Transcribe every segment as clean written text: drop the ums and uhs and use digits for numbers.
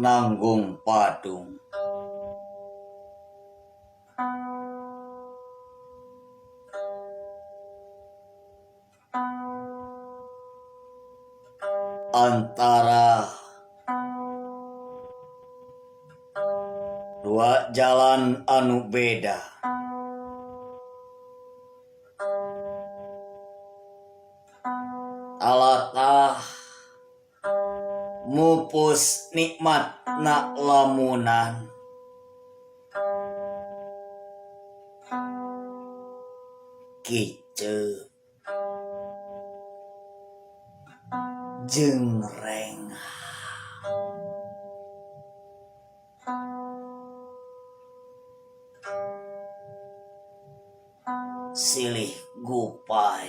Nanggung Padung. Antara dua jalan anu beda, alatah mupus nikmat na lamunan, kiceu jeung rengah. Silih gupai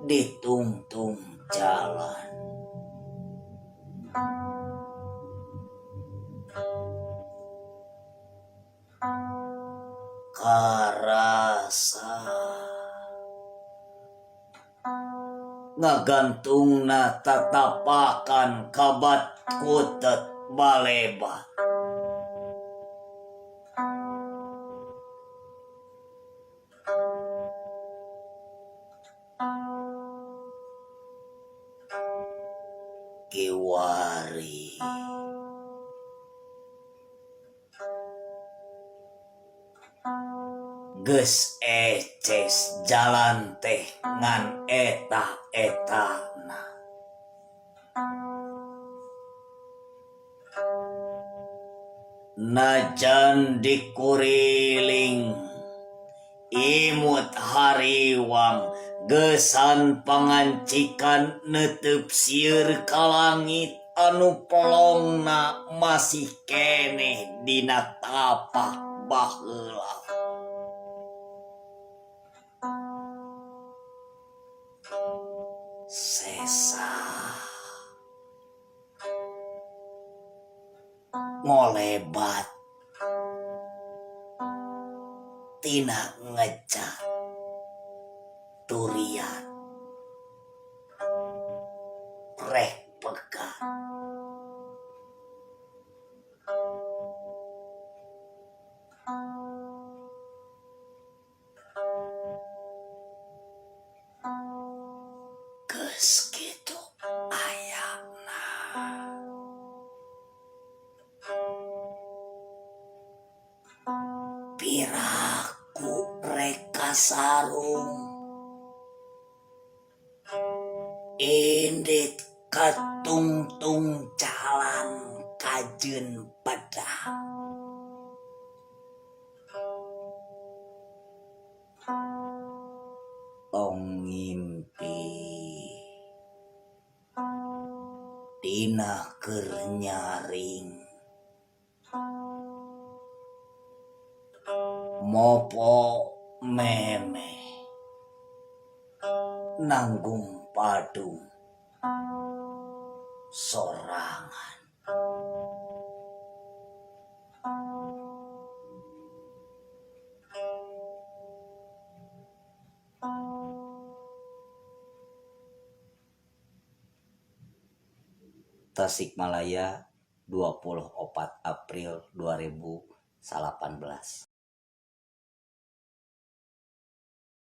ditungtung jalan, karasa ngagantungna tatapakan kabat kutet balebat. Kiwari geus eces jalan teh ngan eta-etana. Najan dikuriling imut hariwang gesan pangancikan netep sieun ka langit anu polongna masih keneh dina tapak baheula. Sesa ngolebat tina ngejak durian rek pegat. Geus kitu ayana piraku rek kasarung indit katungtung jalan kajeun Padang. Tong ngimpi dina keur nyaring mopo memeh Nanggung Padung sorangan. Tasikmalaya, 24 April 2018.